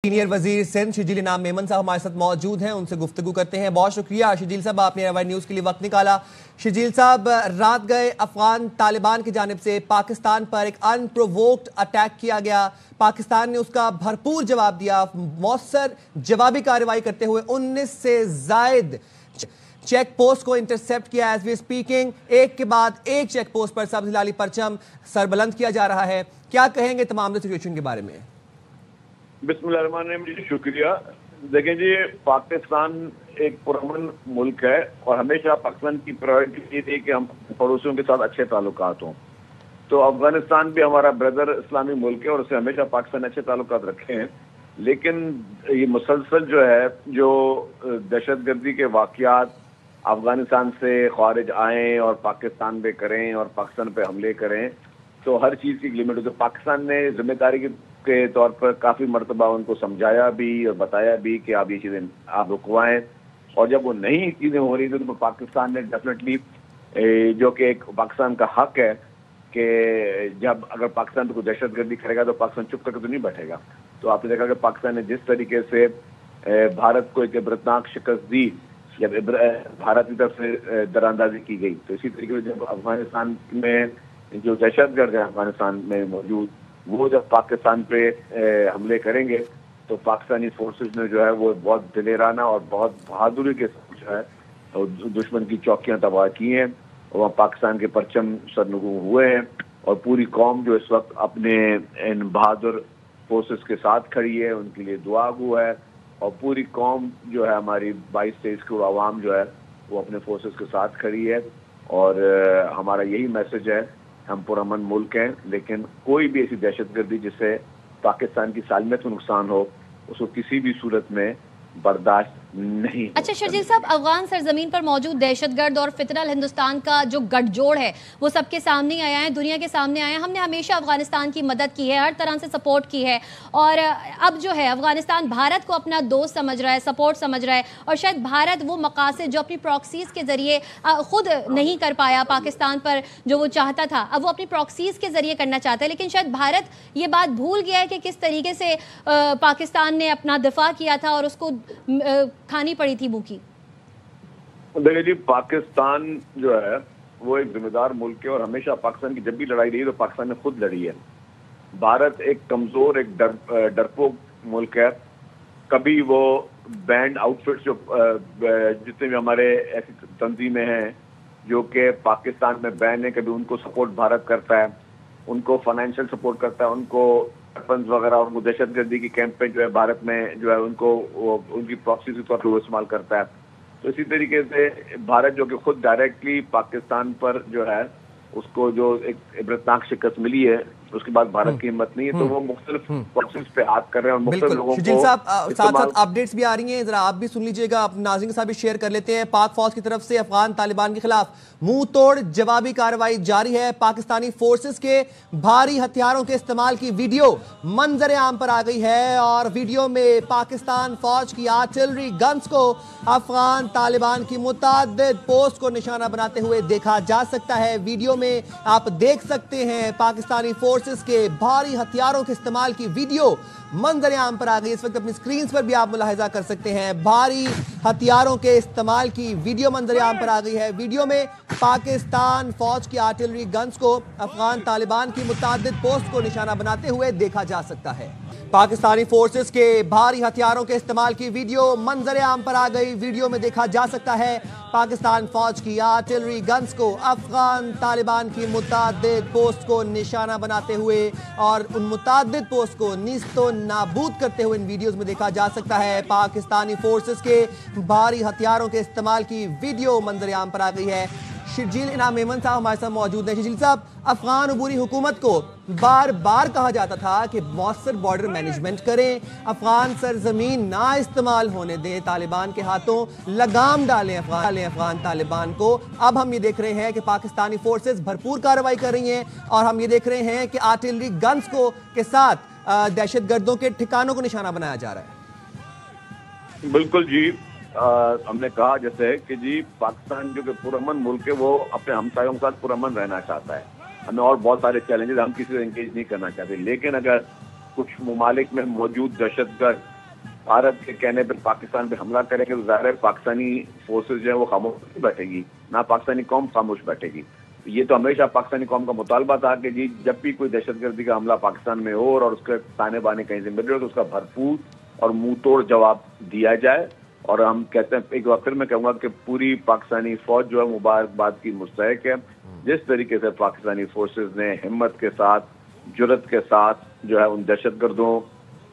Senior वजीर सिंध शजील इनाम मेमन साहब हमारे साथ मौजूद हैं, उनसे गुफ्तगू करते हैं। बहुत शुक्रिया शजील साहब, आपने एयरवाइड न्यूज़ के लिए वक्त निकाला। शजील साहब, रात गए अफगान तालिबान की जानिब से पाकिस्तान पर एक अनप्रोवोक्ड अटैक किया गया। पाकिस्तान ने उसका भरपूर जवाब दिया, मौसर जवाबी कार्रवाई करते हुए 19 से जायद चेक पोस्ट को इंटरसेप्ट किया। एज वी स्पीकिंग एक के बाद एक चेक पोस्ट पर सब्ज हिलाली परचम सरबलंद किया जा रहा है। क्या कहेंगे तमाम सिचुएशन के बारे में? बिस्मिल्लाहिर्रहमानिर्रहीम जी, शुक्रिया। देखें जी, पाकिस्तान एक पुरअमन मुल्क है और हमेशा पाकिस्तान की प्रायोरिटी ये थी कि हम पड़ोसियों के साथ अच्छे ताल्लुकात हों। तो अफगानिस्तान भी हमारा ब्रदर इस्लामी मुल्क है और उससे हमेशा पाकिस्तान अच्छे ताल्लुकात रखे हैं। लेकिन ये मुसलसल जो है, जो दहशतगर्दी के वाक़यात अफगानिस्तान से खारिज आएँ और पाकिस्तान पे करें और पाकिस्तान पे हमले करें, तो हर चीज़ की लिमिट हो। तो पाकिस्तान ने जिम्मेदारी के तौर पर काफ़ी मरतबा उनको समझाया भी और बताया भी कि आप ये चीज़ें आप रुकवाएं, और जब वो नई चीज़ें हो रही थी तो पाकिस्तान ने डेफिनेटली, जो कि एक पाकिस्तान का हक है कि जब अगर पाकिस्तान को दहशतगर्दी करेगा तो पाकिस्तान चुप करके तो नहीं बैठेगा। तो आपने देखा कि पाकिस्तान ने जिस तरीके से भारत को एक इबरतनाक शिकस्त दी, जब भारत की तरफ से दरानंदाजी की गई, तो इसी तरीके से जब अफगानिस्तान में जो दहशतगर्द है अफगानिस्तान में मौजूद, वो जब पाकिस्तान पे हमले करेंगे तो पाकिस्तानी फोर्सेस ने जो है वो बहुत दिलेराना और बहुत बहादुरी के साथ जो है दुश्मन की चौकियां तबाह की हैं और वहाँ पाकिस्तान के परचम सरनगू हुए हैं। और पूरी कौम जो इस वक्त अपने इन बहादुर फोर्सेस के साथ खड़ी है, उनके लिए दुआ गो है। और पूरी कौम जो है हमारी 22-23 करोड़ आवाम जो है वो अपने फोर्सेस के साथ खड़ी है। और हमारा यही मैसेज है, हम पुरअमन मुल्क हैं, लेकिन कोई भी ऐसी दहशतगर्दी जिससे पाकिस्तान की सालमियत को नुकसान हो, उसको किसी भी सूरत में बर्दाश्त नहीं। अच्छा शजील साहब, अफगान सरजमीन पर मौजूद दहशतगर्द और फितरल हिंदुस्तान का जो गठजोड़ है वो सबके सामने आया है, दुनिया के सामने आया है। हमने हमेशा अफगानिस्तान की मदद की है, हर तरह से सपोर्ट की है, और अब जो है अफगानिस्तान भारत को अपना दोस्त समझ रहा है, सपोर्ट समझ रहा है, और शायद भारत वो मकासद जो अपनी प्रॉक्सीज के जरिए खुद नहीं कर पाया पाकिस्तान पर जो वो चाहता था, अब वो अपनी प्रॉक्सीज के जरिए करना चाहता है। लेकिन शायद भारत ये बात भूल गया है कि किस तरीके से पाकिस्तान ने अपना दिफा किया था और उसको खानी पड़ी थी भूखी। देखिए जी, पाकिस्तान जो है वो एक जिम्मेदार मुल्क है और हमेशा पाकिस्तान की जब भी लड़ाई रही है तो पाकिस्तान ने खुद लड़ी है। भारत एक कमजोर, एक डरपोक मुल्क है। कभी वो बैंड आउटफिट्स जो जितने भी हमारे ऐसी तंजीमें हैं जो कि पाकिस्तान में बैन है, कभी उनको सपोर्ट भारत करता है, उनको फाइनेंशियल सपोर्ट करता है, उनको वेपन्स वगैरह, उनको दहशतगर्दी की कैंपेन जो है भारत में जो है उनको उनकी प्रॉक्सी के तौर पर इस्तेमाल करता है। तो इसी तरीके से भारत जो कि खुद डायरेक्टली पाकिस्तान पर जो है उसको जो एक इबरतनाक शिकस्त मिली है, उसके बाद भारत की हिम्मत नहीं है, तो वो मुख्तलिफ प्रॉक्सीज पे हाथ कर रहे हैं और मुख्तलिफ लोगों को। शजील साहब, साथ साथ अपडेट्स भी आ रही हैं, जरा आप भी सुन लीजिएगा, नाज़रीन के साथ भी शेयर कर लेते हैं। पाक फौज की तरफ से अफगान तालिबान के खिलाफ मुंह तोड़ जवाबी कार्रवाई जारी है। पाकिस्तानी फोर्सेस के भारी हथियारों के इस्तेमाल की वीडियो मंजर आम पर आ गई है और वीडियो में पाकिस्तान फौज की आर्टिलरी गन्स को अफगान तालिबान की मुतअद्दिद पोस्ट को निशाना बनाते हुए देखा जा सकता है। वीडियो में आप देख सकते हैं पाकिस्तानी फोर्सेस के भारी हथियारों के इस्तेमाल की वीडियो मंजर आम पर आ गई। इस वक्त अपनी स्क्रीन पर भी आप मुलाहिजा कर सकते हैं, भारी हथियारों के इस्तेमाल की वीडियो मंजर आम पर आ गई है। वीडियो में पाकिस्तान फौज की आर्टिलरी गन्स को अफगान तालिबान की मुतअद्दिद पोस्ट को निशाना बनाते हुए देखा जा सकता है। पाकिस्तानी फोर्सेस के भारी हथियारों के इस्तेमाल की वीडियो मंजर आम पर आ गई। वीडियो में देखा जा सकता है पाकिस्तान फौज की आर्टिलरी गन्स को अफगान तालिबान की मुतअद्दिद पोस्ट को निशाना बनाते हुए और उन मुतअद्दिद पोस्ट को नीस्तो नाबूद करते हुए इन वीडियोस में देखा जा सकता है। पाकिस्तानी फोर्सेस के भारी हथियारों के इस्तेमाल की वीडियो मंजर आम पर आ गई है। शजील इनाम मेमन साहब हमारे साथ मौजूद हैं। शजील साहब, अफगान अबूरी हुकूमत को बार बार कहा जाता था कि मौसर बॉर्डर मैनेजमेंट करें, अफगान सरजमीन ना इस्तेमाल होने दें, तालिबान के हाथों लगाम डालें अफगान तालिबान को। अब हम ये देख रहे हैं कि पाकिस्तानी फोर्सेस भरपूर कार्रवाई कर रही हैं और हम ये देख रहे हैं कि आर्टिलरी गन्स को के साथ दहशतगर्दों के ठिकानों को निशाना बनाया जा रहा है। बिल्कुल जी, हमने कहा जैसे कि जी पाकिस्तान जो कि पुरअमन मुल्क है वो अपने हमसायों के साथ पुरअमन रहना चाहता है। हमें और बहुत सारे चैलेंजेस, हम किसी से एंगेज नहीं करना चाहते, लेकिन अगर कुछ ममालिक में मौजूद दहशतगर्द भारत के कहने पर पाकिस्तान पे हमला करेंगे तो ज़ाहिर है पाकिस्तानी फोर्सेस जो है वो खामोश नहीं बैठेगी, ना पाकिस्तानी कौम खामोश बैठेगी। ये तो हमेशा पाकिस्तानी कौम का मुतालबा था कि जी जब भी कोई दहशतगर्दी का हमला पाकिस्तान में हो और उसके ताने बाने कहीं से मिल रहे हो तो उसका भरपूर और मुंह तोड़ जवाब दिया जाए। और हम कहते हैं, एक बार फिर मैं कहूँगा कि पूरी पाकिस्तानी फौज जो है मुबारकबाद की मुस्तहिक है। जिस तरीके से पाकिस्तानी फोर्सेस ने हिम्मत के साथ, जुर्रत के साथ जो है उन दहशतगर्दों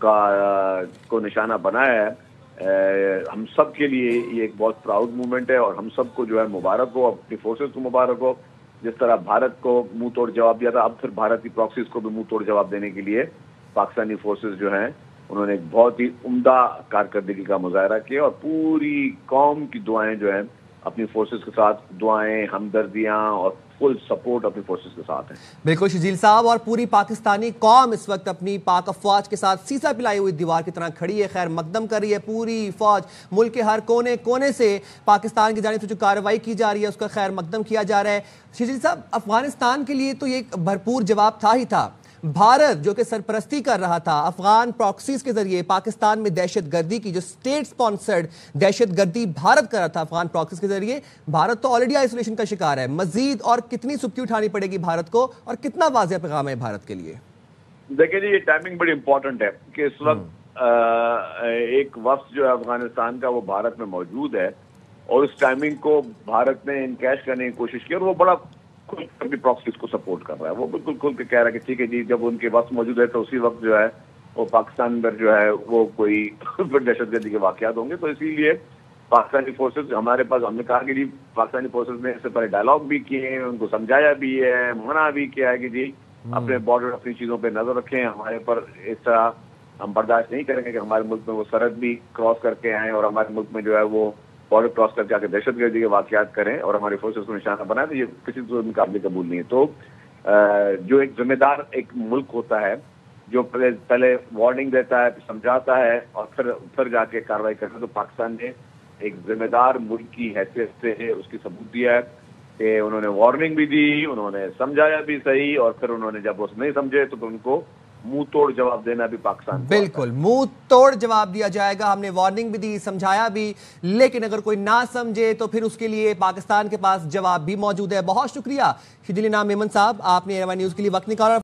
को निशाना बनाया है, हम सब के लिए ये एक बहुत प्राउड मूवमेंट है और हम सबको जो है मुबारक हो, अपनी फोर्सेस को मुबारक हो। जिस तरह भारत को मुंह तोड़ जवाब दिया था, अब फिर भारत की प्रॉक्सीज को भी मुंह तोड़ जवाब देने के लिए पाकिस्तानी फोर्सेस जो हैं उन्होंने एक बहुत ही उम्दा कारकर्दगी का मुजाहरा किया और पूरी कौम की दुआएं जो हैं अपनी फोर्सेस के साथ, दुआएं, हमदर्दियां और फुल सपोर्ट अपनी फोर्सेस के साथ हैं। बिल्कुल शजील साहब, और पूरी पाकिस्तानी कौम इस वक्त अपनी पाक अफवाज के साथ सीसा पिलाई हुई दीवार की तरह खड़ी है, खैर मकदम कर रही है। पूरी फौज मुल्क के हर कोने कोने से पाकिस्तान की जानिब से जो कार्रवाई की जा रही है उसका खैर मकदम किया जा रहा है। शजील साहब, अफगानिस्तान के लिए तो ये एक भरपूर जवाब था ही था। भारत जो कि सरपरस्ती कर रहा था अफगान प्रॉक्सीज के जरिए पाकिस्तान में दहशतगर्दी की, जो स्टेट स्पॉन्सर्ड दहशतगर्दी भारत कर रहा था अफगान प्रॉक्सीज के जरिए, भारत तो ऑलरेडी आइसोलेशन का शिकार है। मजीद और कितनी सुख्ती उठानी पड़ेगी भारत को और कितना वाज़ेह पैगाम है भारत के लिए? देखिए जी, ये टाइमिंग बड़ी इंपॉर्टेंट है कि इस वक्त एक वफ्द जो है अफगानिस्तान का वो भारत में मौजूद है और उस टाइमिंग को भारत ने इनकैश करने की कोशिश की और वो बड़ा खुल अपनी प्रॉक्सीज को सपोर्ट कर रहा है। वो बिल्कुल खुल के कह रहा है कि ठीक है जी, जब उनके वक्त मौजूद है तो उसी वक्त जो है वो पाकिस्तान में जो है वो कोई फिर दहशतगर्दी के वाकयात होंगे। तो इसीलिए पाकिस्तानी फोर्सेस हमारे पास, हमने कहा कि जी पाकिस्तानी फोर्सेस ने इससे पहले डायलॉग भी किए हैं, उनको समझाया भी है, मना भी किया है कि जी अपने बॉर्डर, अपनी चीज़ों पर नजर रखें, हमारे पर इस तरह हम बर्दाश्त नहीं करेंगे कि हमारे मुल्क में वो सरहद भी क्रॉस करके आए और हमारे मुल्क में जो है वो बॉर्डर क्रॉस करके आके दहशतगर्दी के वाकयात करें और हमारी फोर्सेस को निशाना बनाए। तो ये किसी सूरत में काबिल कबूल नहीं है। तो जो एक जिम्मेदार एक मुल्क होता है जो पहले वार्निंग देता है, समझाता है और फिर जाके कार्रवाई करता है, तो पाकिस्तान ने एक जिम्मेदार मुल्क की हैसियत से उसकी सबूत दिया है कि उन्होंने वार्निंग भी दी, उन्होंने समझाया भी सही और फिर उन्होंने जब वो नहीं समझे तो उनको मुंह तोड़ जवाब देना भी पाकिस्तान को बिल्कुल मुंह तोड़ जवाब दिया जाएगा। हमने वार्निंग भी दी, समझाया भी, लेकिन अगर कोई ना समझे तो फिर उसके लिए पाकिस्तान के पास जवाब भी मौजूद है। बहुत शुक्रिया शिजिल इनाम मेमन साहब, आपने ANI न्यूज़ के लिए वक्त निकाला।